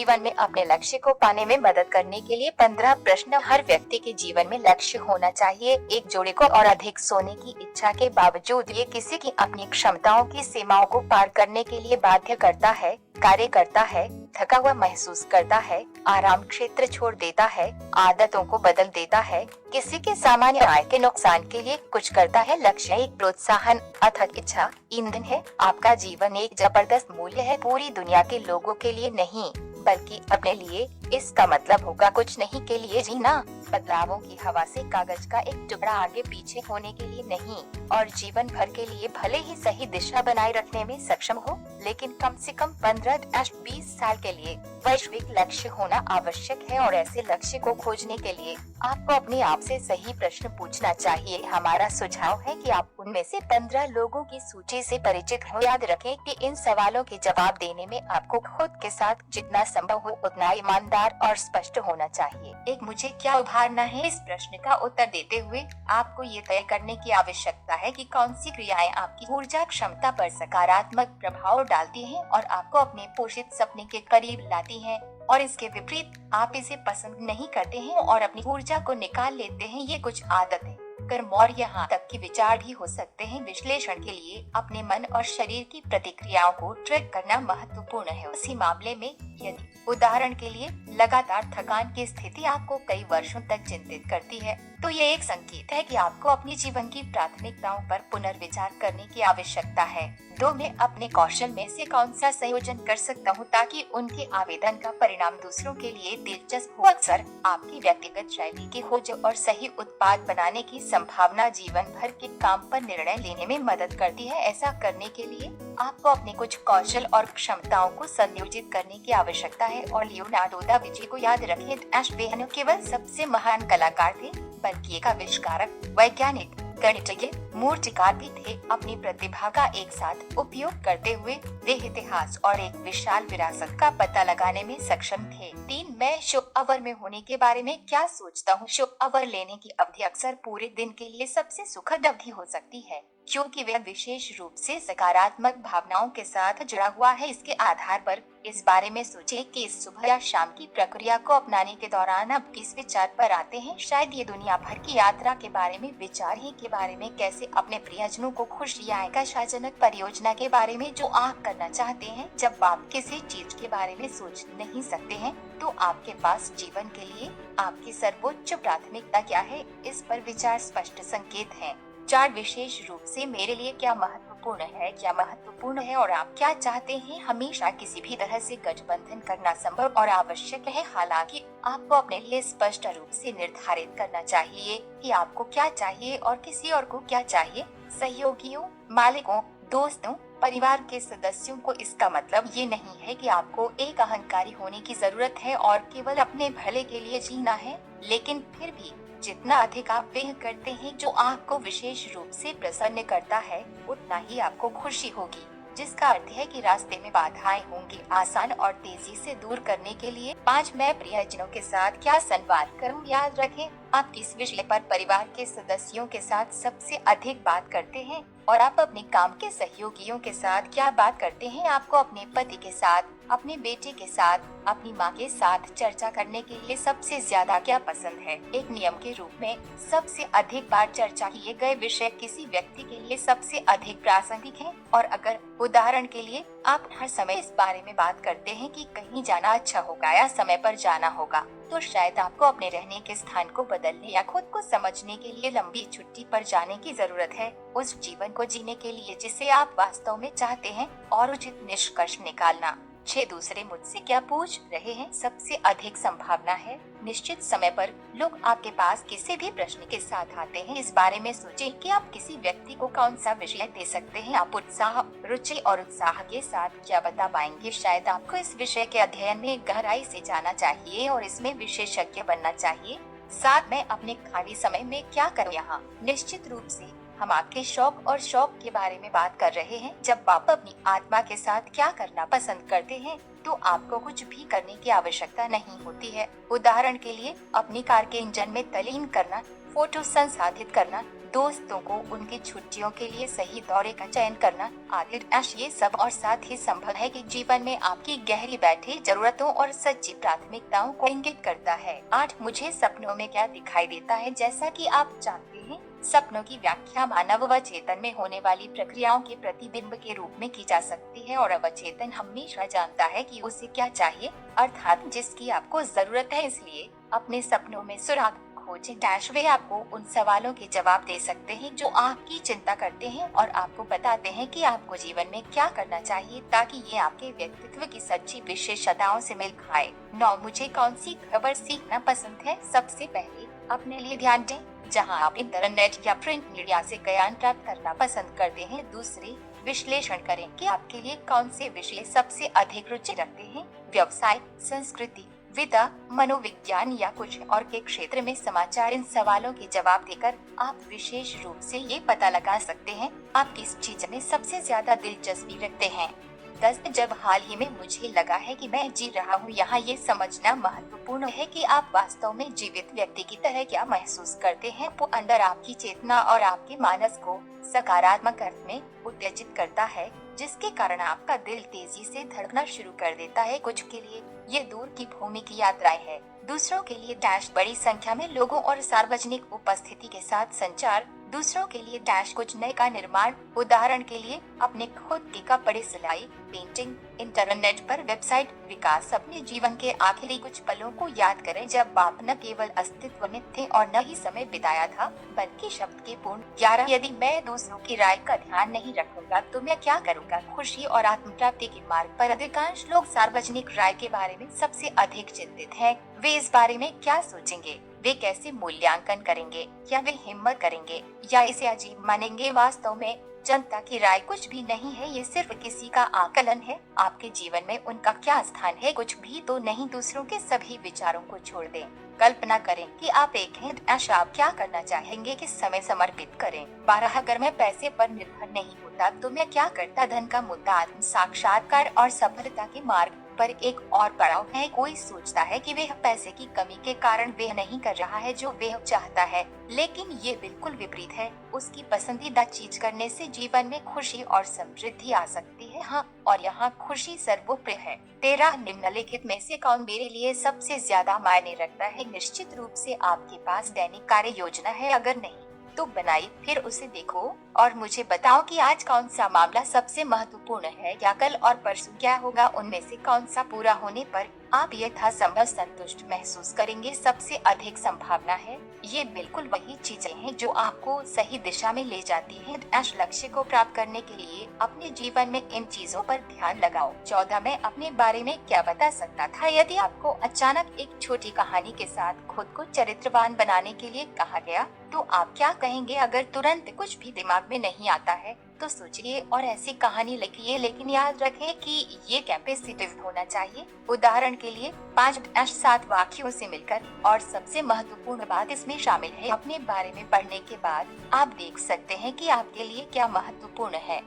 जीवन में अपने लक्ष्य को पाने में मदद करने के लिए 15 प्रश्न। हर व्यक्ति के जीवन में लक्ष्य होना चाहिए। एक जोड़े को और अधिक सोने की इच्छा के बावजूद ये किसी की अपनी क्षमताओं की सीमाओं को पार करने के लिए बाध्य करता है, कार्य करता है, थका हुआ महसूस करता है, आराम क्षेत्र छोड़ देता है, आदतों को बदल देता है, किसी के सामान्य आय के नुकसान के लिए कुछ करता है। लक्ष्य एक प्रोत्साहन, अथक इच्छा, ईंधन है। आपका जीवन एक जबरदस्त मूल्य है, पूरी दुनिया के लोगों के लिए नहीं बल्कि अपने लिए। इसका मतलब होगा कुछ नहीं के लिए जीना, बदलावों की हवा से कागज का एक टुकड़ा आगे पीछे होने के लिए नहीं, और जीवन भर के लिए भले ही सही दिशा बनाए रखने में सक्षम हो, लेकिन कम से कम 15-20 साल के लिए वैश्विक लक्ष्य होना आवश्यक है। और ऐसे लक्ष्य को खोजने के लिए आपको अपने आप से सही प्रश्न पूछना चाहिए। हमारा सुझाव है कि आप उनमें से 15 लोगों की सूची से परिचित हो। याद रखें कि इन सवालों के जवाब देने में आपको खुद के साथ जितना संभव हो उतना ईमानदार और स्पष्ट होना चाहिए। एक मुझे क्या उभारना है, इस प्रश्न का उत्तर देते हुए आपको ये तय करने की आवश्यकता है कि कौन सी क्रियाएं आपकी ऊर्जा क्षमता पर सकारात्मक प्रभाव डालती हैं और आपको अपने पोषित सपने के करीब लाती हैं, और इसके विपरीत आप इसे पसंद नहीं करते हैं और अपनी ऊर्जा को निकाल लेते हैं। ये कुछ आदतें, कर्म और यहाँ तक कि विचार भी हो सकते हैं। विश्लेषण के लिए अपने मन और शरीर की प्रतिक्रियाओं को ट्रैक करना महत्वपूर्ण है। उसी मामले में यदि उदाहरण के लिए लगातार थकान की स्थिति आपको कई वर्षों तक चिंतित करती है, तो ये एक संकेत है कि आपको अपने जीवन की प्राथमिकताओं पर पुनर्विचार करने की आवश्यकता है। तो मैं अपने कौशल में से कौन सा संयोजन कर सकता हूँ ताकि उनके आवेदन का परिणाम दूसरों के लिए दिलचस्प हो। अक्सर आपकी व्यक्तिगत शैली की खोज और सही उत्पाद बनाने की संभावना जीवन भर के काम पर निर्णय लेने में मदद करती है। ऐसा करने के लिए आपको अपने कुछ कौशल और क्षमताओं को संयोजित करने की आवश्यकता है। और लियोनार्डो दा विंची को याद रखें, वे न केवल सबसे महान कलाकार थे बल्कि एक आविष्कारक, वैज्ञानिक, गणितज्ञ, मूर्तिकार भी थे। अपनी प्रतिभा का एक साथ उपयोग करते हुए वे इतिहास और एक विशाल विरासत का पता लगाने में सक्षम थे। 3, मैं शुभ आवर में होने के बारे में क्या सोचता हूँ। शुभ आवर लेने की अवधि अक्सर पूरे दिन के लिए सबसे सुखद अवधि हो सकती है, क्योंकि वह विशेष रूप से सकारात्मक भावनाओं के साथ जुड़ा हुआ है। इसके आधार पर इस बारे में सोचें कि इस सुबह या शाम की प्रक्रिया को अपनाने के दौरान आप किस विचार पर आते हैं। शायद ये दुनिया भर की यात्रा के बारे में विचार है, के बारे में कैसे अपने प्रियजनों को खुश या एक आशाजनक परियोजना के बारे में जो आप करना चाहते हैं। जब आप किसी चीज के बारे में सोच नहीं सकते हैं, तो आपके पास जीवन के लिए आपकी सर्वोच्च प्राथमिकता क्या है, इस पर विचार स्पष्ट संकेत है। 4, विशेष रूप से मेरे लिए क्या महत्वपूर्ण है और आप क्या चाहते हैं। हमेशा किसी भी तरह से गठबंधन करना संभव और आवश्यक है, हालांकि आपको अपने लिए स्पष्ट रूप से निर्धारित करना चाहिए कि आपको क्या चाहिए और किसी और को क्या चाहिए। सहयोगियों, मालिकों, दोस्तों, परिवार के सदस्यों को इसका मतलब ये नहीं है कि आपको एक अहंकारी होने की जरूरत है और केवल अपने भले के लिए जीना है, लेकिन फिर भी जितना अधिक आप वह करते हैं जो आपको विशेष रूप से प्रसन्न करता है, उतना ही आपको खुशी होगी। जिसका अर्थ है कि रास्ते में बाधाएं होंगी, आसान और तेजी से दूर करने के लिए। 5, मैं प्रियजनों के साथ क्या संवाद करूं। याद रखें, आप किस विषय पर परिवार के सदस्यों के साथ सबसे अधिक बात करते हैं और आप अपने काम के सहयोगियों के साथ क्या बात करते हैं। आपको अपने पति के साथ, अपने बेटे के साथ, अपनी माँ के साथ चर्चा करने के लिए सबसे ज्यादा क्या पसंद है। एक नियम के रूप में सबसे अधिक बार चर्चा किए गए विषय किसी व्यक्ति के लिए सबसे अधिक प्रासंगिक है। और अगर उदाहरण के लिए आप हर समय इस बारे में बात करते हैं कि कहीं जाना अच्छा होगा या समय पर जाना होगा, तो शायद आपको अपने रहने के स्थान को बदलने या खुद को समझने के लिए लंबी छुट्टी पर जाने की जरूरत है, उस जीवन को जीने के लिए जिसे आप वास्तव में चाहते हैं, और उचित निष्कर्ष निकालना। 6, दूसरे मुझसे क्या पूछ रहे हैं। सबसे अधिक संभावना है निश्चित समय पर लोग आपके पास किसी भी प्रश्न के साथ आते हैं। इस बारे में सोचें कि आप किसी व्यक्ति को कौन सा विषय दे सकते हैं। आप उत्साह, रुचि और उत्साह के साथ क्या बता पाएंगे। शायद आपको इस विषय के अध्ययन में गहराई से जाना चाहिए और इसमें विशेषज्ञ बनना चाहिए। 7, मैं अपने खाली समय में क्या करूं। यहाँ निश्चित रूप से हम आपके शौक के बारे में बात कर रहे हैं। जब आप अपनी आत्मा के साथ क्या करना पसंद करते हैं, तो आपको कुछ भी करने की आवश्यकता नहीं होती है। उदाहरण के लिए अपनी कार के इंजन में तल्लीन करना, फोटो संसाधित करना, दोस्तों को उनकी छुट्टियों के लिए सही दौरे का चयन करना आदि। ये सब और साथ ही संभव है कि जीवन में आपकी गहरी बैठी जरूरतों और सच्ची प्राथमिकताओं को इंगित करता है। 8 मुझे सपनों में क्या दिखाई देता है। जैसा कि आप जानते हैं, सपनों की व्याख्या मानव व चेतन में होने वाली प्रक्रियाओं के प्रतिबिंब के रूप में की जा सकती है और अवचेतन हमेशा जानता है कि उसे क्या चाहिए, अर्थात जिसकी आपको जरूरत है। इसलिए अपने सपनों में सुराग खोजें। वे आपको उन सवालों के जवाब दे सकते हैं जो आपकी चिंता करते हैं और आपको बताते हैं कि आपको जीवन में क्या करना चाहिए ताकि ये आपके व्यक्तित्व की सच्ची विशेषताओं से मेल खाए। 9 मुझे कौन सी खबर सीखना पसंद है। सबसे पहले अपने लिए ध्यान दें। जहां आप इंटरनेट या प्रिंट मीडिया से ज्ञान प्राप्त करना पसंद करते हैं, दूसरे विश्लेषण करें कि आपके लिए कौन से विषय सबसे अधिक रुचि रखते हैं। व्यवसाय, संस्कृति, विधा, मनोविज्ञान या कुछ और के क्षेत्र में समाचार। इन सवालों के जवाब देकर आप विशेष रूप से ये पता लगा सकते हैं आप किस चीज में सबसे ज्यादा दिलचस्पी रखते हैं। 10 जब हाल ही में मुझे लगा है कि मैं जी रहा हूँ, यहाँ ये समझना महत्वपूर्ण है कि आप वास्तव में जीवित व्यक्ति की तरह क्या महसूस करते हैं। वो अंदर आपकी चेतना और आपके मानस को सकारात्मक अर्थ में उत्तेजित करता है, जिसके कारण आपका दिल तेजी से धड़कना शुरू कर देता है। कुछ के लिए ये दूर की भूमि की यात्राएं है, दूसरों के लिए बड़ी संख्या में लोगों और सार्वजनिक उपस्थिति के साथ संचार। दूसरों के लिए कुछ नए का निर्माण, उदाहरण के लिए अपने खुद की कपड़े सिलाई, पेंटिंग, इंटरनेट पर वेबसाइट विकास। अपने जीवन के आखिरी कुछ पलों को याद करें जब आप न केवल अस्तित्व में थे और न ही समय बिताया था, बल्कि शब्द के पूर्ण। 11 यदि मैं दूसरों की राय का ध्यान नहीं रखूंगा तो मैं क्या करूंगा। खुशी और आत्म प्राप्ति के मार्ग पर अधिकांश लोग सार्वजनिक राय के बारे में सबसे अधिक चिंतित हैं। वे इस बारे में क्या सोचेंगे, वे कैसे मूल्यांकन करेंगे, क्या वे हिम्मत करेंगे या इसे अजीब मानेंगे। वास्तव में जनता की राय कुछ भी नहीं है, ये सिर्फ किसी का आकलन है। आपके जीवन में उनका क्या स्थान है, कुछ भी तो नहीं। दूसरों के सभी विचारों को छोड़ दें। कल्पना करें कि आप एक हैं। आप क्या करना चाहेंगे, किस समय समर्पित करें। 12 अगर मैं पैसे पर निर्भर नहीं होता तो मैं क्या करता। धन का मुद्दा आत्म साक्षात्कार और सफलता के मार्ग पर एक और पड़ाव है। कोई सोचता है कि वह पैसे की कमी के कारण वह नहीं कर रहा है जो वह चाहता है, लेकिन ये बिल्कुल विपरीत है। उसकी पसंदीदा चीज करने से जीवन में खुशी और समृद्धि आ सकती है। हाँ, और यहाँ खुशी सर्वोपरि है। 13 निम्नलिखित में से कौन मेरे लिए सबसे ज्यादा मायने रखता है। निश्चित रूप से आपके पास दैनिक कार्य योजना है, अगर नहीं तो बनाई, फिर उसे देखो और मुझे बताओ कि आज कौन सा मामला सबसे महत्वपूर्ण है या कल और परसों क्या होगा। उनमें से कौन सा पूरा होने पर आप यथासंभव संतुष्ट महसूस करेंगे। सबसे अधिक संभावना है ये बिल्कुल वही चीजें हैं जो आपको सही दिशा में ले जाती हैं। लक्ष्य को प्राप्त करने के लिए अपने जीवन में इन चीजों पर ध्यान लगाओ। 14 मैं अपने बारे में क्या बता सकता था। यदि आपको अचानक एक छोटी कहानी के साथ खुद को चरित्रवान बनाने के लिए कहा गया तो आप क्या कहेंगे। अगर तुरंत कुछ भी दिमाग में नहीं आता है तो सोचिए और ऐसी कहानी लिखिए, लेकिन याद रखें कि ये कैपेसिटिव होना चाहिए। उदाहरण के लिए 5-7 वाक्यों से मिलकर। और सबसे महत्वपूर्ण बात इसमें शामिल है, अपने बारे में पढ़ने के बाद आप देख सकते हैं कि आपके लिए क्या महत्वपूर्ण है।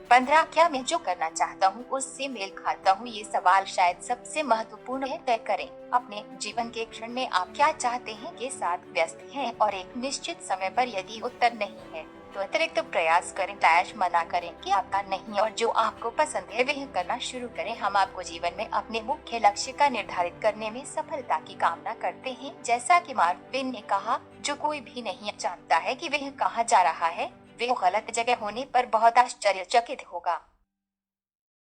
15 क्या मैं जो करना चाहता हूँ उससे मेल खाता हूँ। ये सवाल शायद सबसे महत्वपूर्ण है। तय करें अपने जीवन के क्षण में आप क्या चाहते हैं के साथ व्यस्त हैं और एक निश्चित समय पर यदि उत्तर नहीं है तो अतिरिक्त प्रयास करें। मना करें कि आपका नहीं और जो आपको पसंद है वह करना शुरू करें। हम आपको जीवन में अपने मुख्य लक्ष्य का निर्धारित करने में सफलता की कामना करते हैं। जैसा कि मार्क ट्वेन ने कहा, जो कोई भी नहीं जानता है कि वह कहाँ जा रहा है, वह गलत जगह होने पर बहुत आश्चर्यचकित होगा।